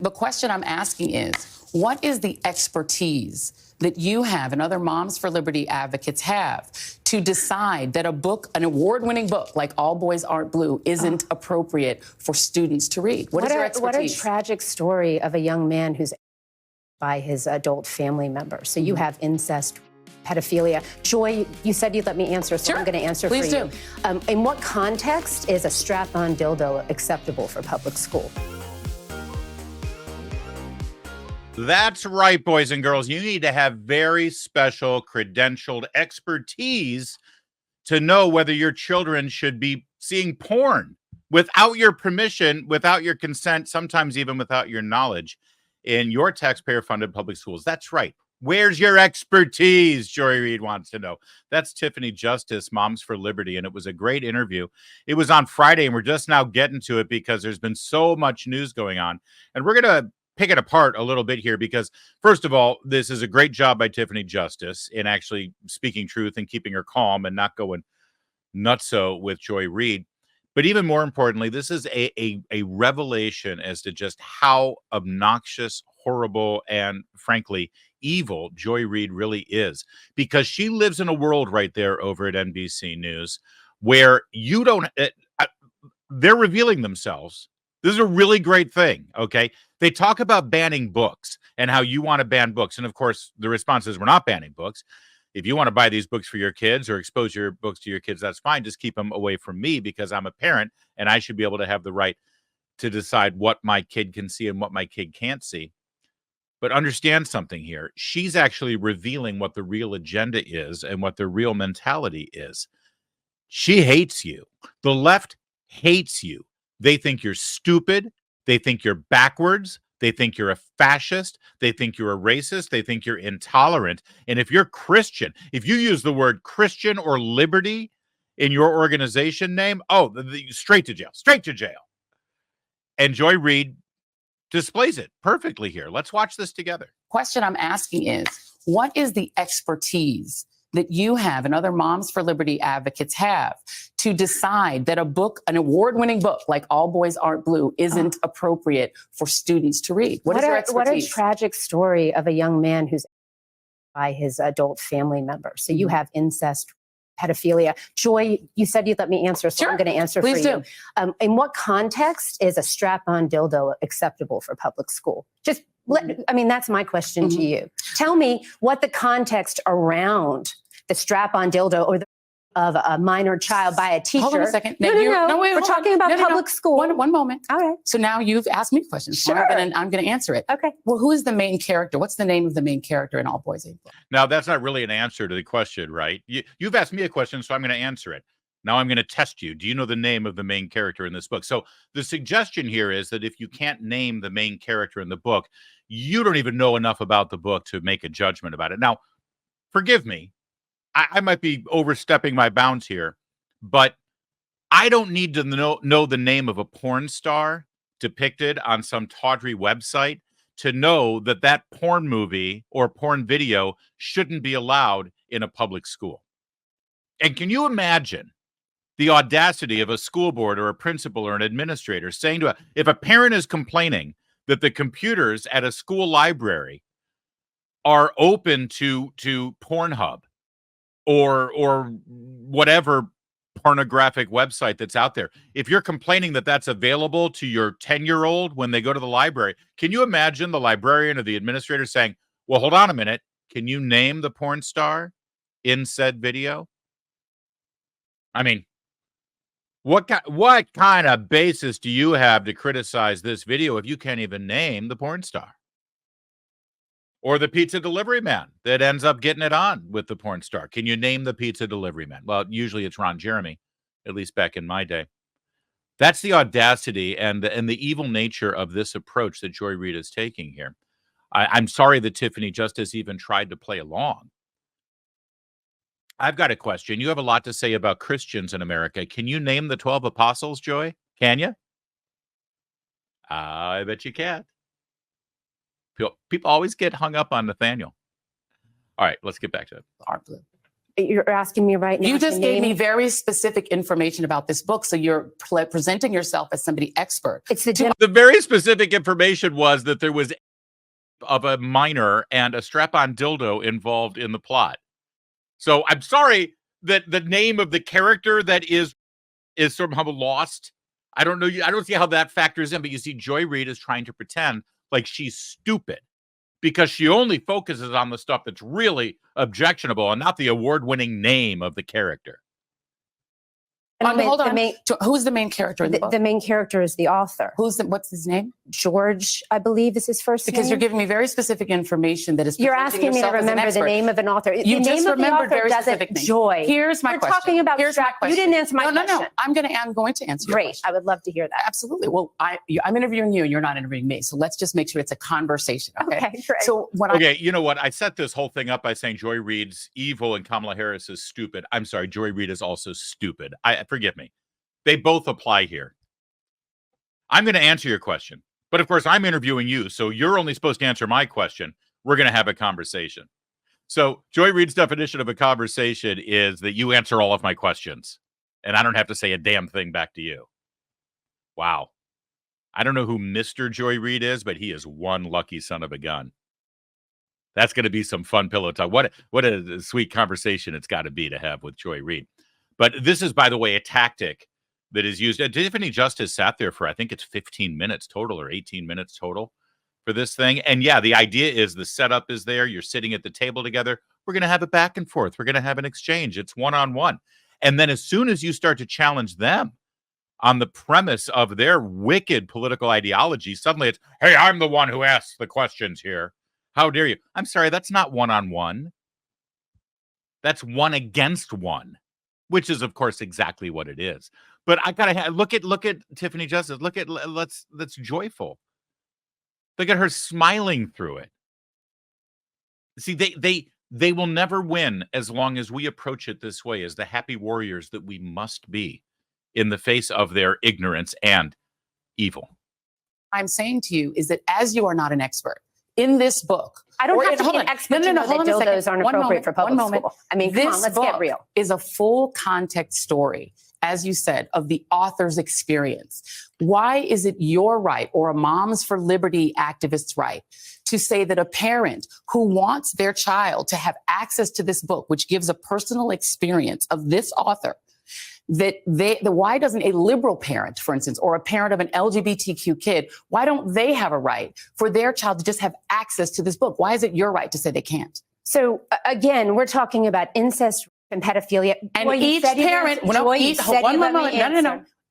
The question I'm asking is, what is the expertise that you have and other Moms for Liberty advocates have to decide that a book, an award-winning book like All Boys Aren't Blue, isn't appropriate for students to read? What is your expertise? What a tragic story of a young man who's by his adult family member. So you have incest, pedophilia. Joy, you said you'd let me answer, so I'm going to answer Please for you. do. In what context is a strap-on dildo acceptable for public school? That's right, boys and girls. You need to have very special credentialed expertise to know whether your children should be seeing porn without your permission, without your consent, sometimes even without your knowledge in your taxpayer-funded public schools. That's right. Where's your expertise? Joy Reid wants to know. That's Tiffany Justice, Moms for Liberty, and it was a great interview. It was on Friday, and we're just now getting to it because there's been so much news going on. And we're going to pick it apart a little bit here because, first of all, this is a great job by Tiffany Justice in actually speaking truth and keeping her calm and not going nutso with Joy Reid. But even more importantly, this is a revelation as to just how obnoxious, horrible, and frankly, evil Joy Reid really is, because she lives in a world right there over at NBC News where you don't, they're revealing themselves. This is a really great thing, okay? They talk about banning books and how you want to ban books. And of course, the response is we're not banning books. If you want to buy these books for your kids or expose your books to your kids, that's fine. Just keep them away from me because I'm a parent and I should be able to have the right to decide what my kid can see and what my kid can't see. But understand something here. She's actually revealing what the real agenda is and what the real mentality is. She hates you. The left hates you. They think you're stupid. They think you're backwards. They think you're a fascist. They think you're a racist. They think you're intolerant. And if you're Christian, if you use the word Christian or liberty in your organization name, straight to jail, straight to jail. And Joy Reid displays it perfectly here. Let's watch this together. Question I'm asking is, what is the expertise that you have and other Moms for Liberty advocates have to decide that a book, an award-winning book like All Boys Aren't Blue, isn't appropriate for students to read? What is your expertise? What a tragic story of a young man who's by his adult family member. So you have incest, pedophilia. Joy, you said you'd let me answer, so I'm going to answer Please for you. In what context is a strap-on dildo acceptable for public school? That's my question to you. Tell me what the context around the strap-on dildo or of a minor child by a teacher. Hold on a second. No, wait, we're talking about public school. One moment. All right. So now you've asked me questions. Sure. So I'm going to answer it. Okay. Well, who is the main character? What's the name of the main character in All Boys Ain't Blue? Now, that's not really an answer to the question, right? You've asked me a question, so I'm going to answer it. Now I'm going to test you. Do you know the name of the main character in this book? So the suggestion here is that if you can't name the main character in the book, you don't even know enough about the book to make a judgment about it. Now, forgive me. I might be overstepping my bounds here, but I don't need to know the name of a porn star depicted on some tawdry website to know that that porn movie or porn video shouldn't be allowed in a public school. And can you imagine the audacity of a school board or a principal or an administrator saying to if a parent is complaining that the computers at a school library are open to Pornhub or whatever pornographic website that's out there, if you're complaining that that's available to your 10-year-old when they go to the library, can you imagine the librarian or the administrator saying, well, hold on a minute, can you name the porn star in said video? I mean, what kind of basis do you have to criticize this video if you can't even name the porn star? Or the pizza delivery man that ends up getting it on with the porn star. Can you name the pizza delivery man? Well, usually it's Ron Jeremy, at least back in my day. That's the audacity and the evil nature of this approach that Joy Reid is taking here. I'm sorry that Tiffany Justice even tried to play along. I've got a question. You have a lot to say about Christians in America. Can you name the 12 apostles, Joy? Can you? I bet you can. People always get hung up on Nathaniel. All right, let's get back to it. Aren't Blue. You're asking me right now. You just to gave me name- very specific information about this book, so you're presenting yourself as somebody expert. It's the The very specific information was that there was of a minor and a strap-on dildo involved in the plot. So I'm sorry that the name of the character that is somehow lost. I don't know. I don't see how that factors in, but you see, Joy Reid is trying to pretend like she's stupid because she only focuses on the stuff that's really objectionable and not the award-winning name of the character. Hold on. Who's the main character in the book? The main character is the author. What's his name? George, I believe, is his first name. Because you're giving me very specific information that is. You're asking me to remember the name of an author. You just remembered very specific things. Joy. Here's my question. We're talking about Here's my question. You didn't answer my question. No. I'm going to answer your Great. question. I would love to hear that. Absolutely. Well, I'm interviewing you and you're not interviewing me. So let's just make sure it's a conversation. Okay. Great. So you know what? I set this whole thing up by saying Joy Reid's evil and Kamala Harris is stupid. I'm sorry. Joy Reid is also stupid. Forgive me. They both apply here. I'm going to answer your question. But of course, I'm interviewing you, so you're only supposed to answer my question. We're going to have a conversation. So Joy Reid's definition of a conversation is that you answer all of my questions, and I don't have to say a damn thing back to you. Wow. I don't know who Mr. Joy Reid is, but he is one lucky son of a gun. That's going to be some fun pillow talk. What a sweet conversation it's got to be to have with Joy Reid. But this is, by the way, a tactic that is used. Tiffany Justice sat there for, I think it's 15 minutes total or 18 minutes total for this thing. And yeah, the idea is the setup is there. You're sitting at the table together. We're going to have it back and forth. We're going to have an exchange. It's one-on-one. And then as soon as you start to challenge them on the premise of their wicked political ideology, suddenly it's, hey, I'm the one who asks the questions here. How dare you? I'm sorry, that's not one-on-one. That's one against one, which is, of course, exactly what it is. But I gotta look at Tiffany Justice. That's joyful. Look at her smiling through it. See, they will never win as long as we approach it this way, as the happy warriors that we must be in the face of their ignorance and evil. I'm saying to you is that as you are not an expert in this book, I don't have to be an expert to know that dildos aren't appropriate for public school. I mean, come on, let's get real. Is a full context story, as you said, of the author's experience. Why is it your right or a Moms for Liberty activist's right to say that a parent who wants their child to have access to this book, which gives a personal experience of this author, why doesn't a liberal parent, for instance, or a parent of an LGBTQ kid, why don't they have a right for their child to just have access to this book? Why is it your right to say they can't? So again, we're talking about incest and pedophilia. And each parent,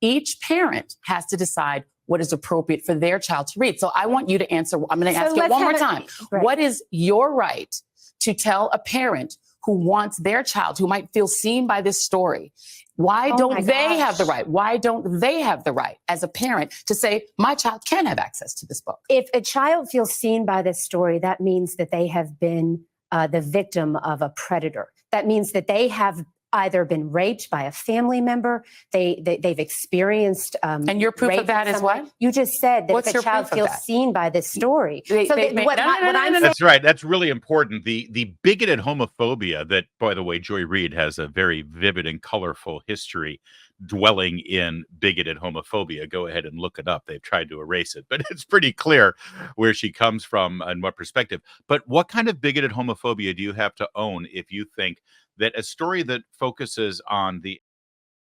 each parent has to decide what is appropriate for their child to read. So I want you to answer. I'm going to ask you one more time. Right. What is your right to tell a parent who wants their child, who might feel seen by this story? Why don't they have the right? Why don't they have the right as a parent to say, my child can have access to this book? If a child feels seen by this story, that means that they have been the victim of a predator. That means that they have either been raped by a family member, they've experienced and your proof of that is what? You just said that if a child feels seen by this story. That's right. That's really important. The bigoted homophobia that, by the way, Joy Reid has a very vivid and colorful history dwelling in bigoted homophobia. Go ahead and look it up. They've tried to erase it, but it's pretty clear where she comes from and what perspective. But what kind of bigoted homophobia do you have to own if you think that a story that focuses on the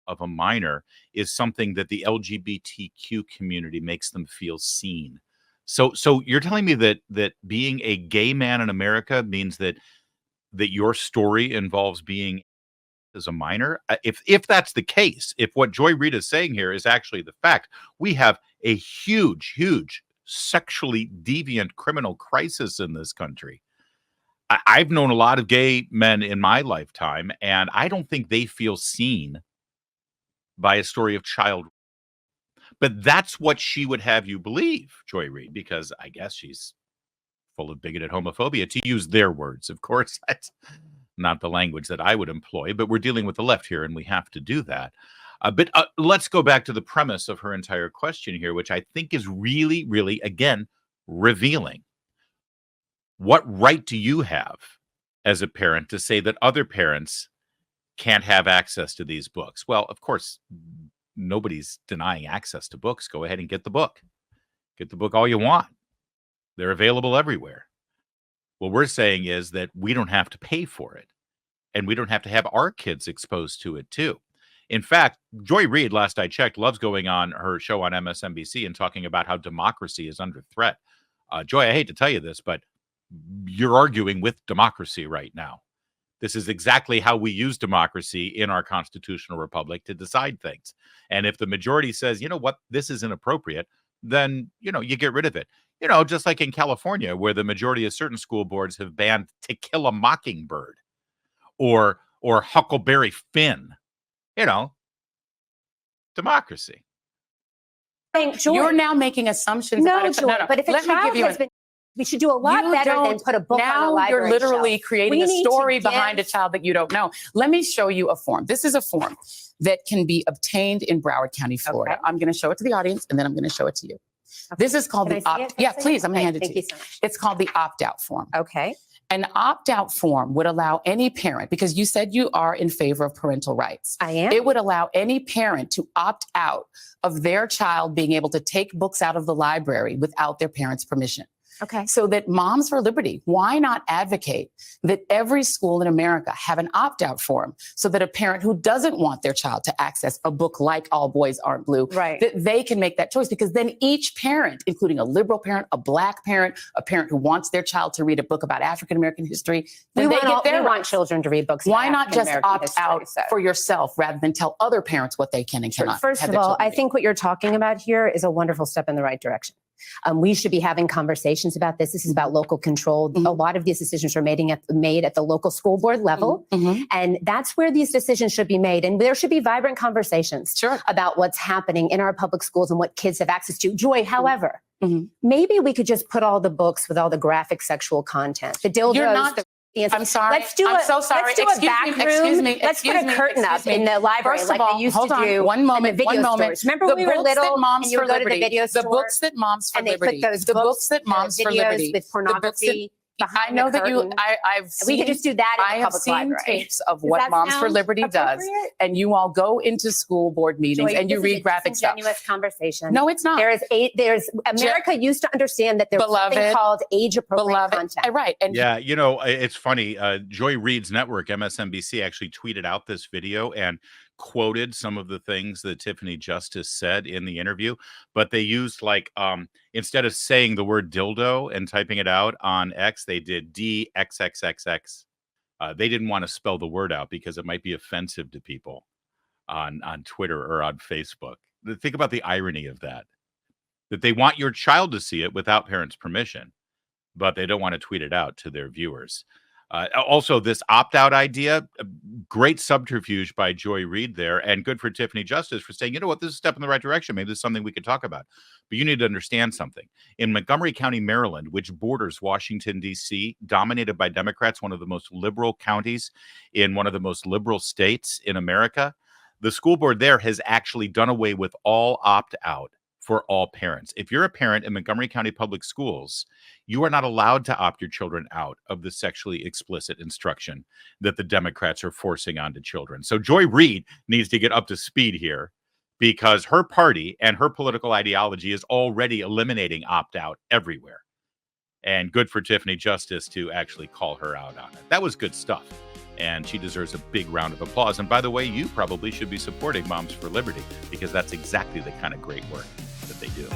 of a minor is something that the LGBTQ community makes them feel seen? So you're telling me that being a gay man in America means that your story involves being as a minor? If that's the case, if what Joy Reid is saying here is actually the fact, we have a huge sexually deviant criminal crisis in this country. I've known a lot of gay men in my lifetime, and I don't think they feel seen by a story of child. But that's what she would have you believe, Joy Reid, because I guess she's full of bigoted homophobia, to use their words. Of course, that's not the language that I would employ, but we're dealing with the left here, and we have to do that. But let's go back to the premise of her entire question here, which I think is really, really, again, revealing. What right do you have as a parent to say that other parents can't have access to these books. Well, of course, nobody's denying access to books. Go ahead and get the book. Get the book all you want. They're available everywhere. What we're saying is that we don't have to pay for it, and we don't have to have our kids exposed to it too. In fact, Joy Reid, last I checked, loves going on her show on MSNBC and talking about how democracy is under threat. Joy, I hate to tell you this, but you're arguing with democracy right now. This is exactly how we use democracy in our constitutional republic to decide things. And if the majority says, you know what, this is inappropriate, then, you get rid of it. Just like in California, where the majority of certain school boards have banned To Kill a Mockingbird or Huckleberry Finn. Democracy. You're now making assumptions about it. No, but if a child has been, we should do a lot better than put a book on a library Now you're literally shelf. creating a story behind a child that you don't know. Let me show you a form. This is a form that can be obtained in Broward County, Florida. Okay. I'm going to show it to the audience, and then I'm going to show it to you. Okay. This is called the opt. Yeah, please. I'm going to hand it to you. Thank you so much. It's called the opt-out form. Okay. An opt-out form would allow any parent, because you said you are in favor of parental rights. I am. It would allow any parent to opt out of their child being able to take books out of the library without their parents' permission. Okay. So that Moms for Liberty, why not advocate that every school in America have an opt-out form so that a parent who doesn't want their child to access a book like All Boys Aren't Blue, right, that they can make that choice? Because then each parent, including a liberal parent, a Black parent, a parent who wants their child to read a book about African-American history, we want children to read books. Why not just opt out for yourself rather than tell other parents what they can and cannot? First of all, I think what you're talking about here is a wonderful step in the right direction. We should be having conversations about this. This is about local control. Mm-hmm. A lot of these decisions are made at the local school board level. Mm-hmm. And that's where these decisions should be made. And there should be vibrant conversations about what's happening in our public schools and what kids have access to. Joy, however, maybe we could just put all the books with all the graphic sexual content, the dildos, I'm sorry. I'm so sorry. Let's do a back room. Let's put a curtain up in the library like they used to do. One moment. Remember when we were little and you would go to the video store? The books that Moms for Liberty. The books that Moms for Liberty. With pornography. I know that I've seen. We could just do that in the public library. I have seen tapes of what Moms for Liberty does, and you all go into school board meetings and you read graphic stuff. Disingenuous conversation. No, it's not. There's America used to understand that there's something called age-appropriate content. Right. And yeah, it's funny. Joy Reid's network, MSNBC, actually tweeted out this video and quoted some of the things that Tiffany Justice said in the interview, but they used instead of saying the word dildo and typing it out on X, they did DXXXX. They didn't want to spell the word out because it might be offensive to people on Twitter or on Facebook. Think about the irony of that they want your child to see it without parents' permission, but they don't want to tweet it out to their viewers. Also, this opt-out idea, great subterfuge by Joy Reid there, and good for Tiffany Justice for saying, you know what, this is a step in the right direction. Maybe this is something we could talk about. But you need to understand something. In Montgomery County, Maryland, which borders Washington, D.C., dominated by Democrats, one of the most liberal counties in one of the most liberal states in America, the school board there has actually done away with all opt-out for all parents. If you're a parent in Montgomery County Public Schools, you are not allowed to opt your children out of the sexually explicit instruction that the Democrats are forcing onto children. So Joy Reid needs to get up to speed here because her party and her political ideology is already eliminating opt-out everywhere. And good for Tiffany Justice to actually call her out on it. That was good stuff. And she deserves a big round of applause. And by the way, you probably should be supporting Moms for Liberty because that's exactly the kind of great work that they do.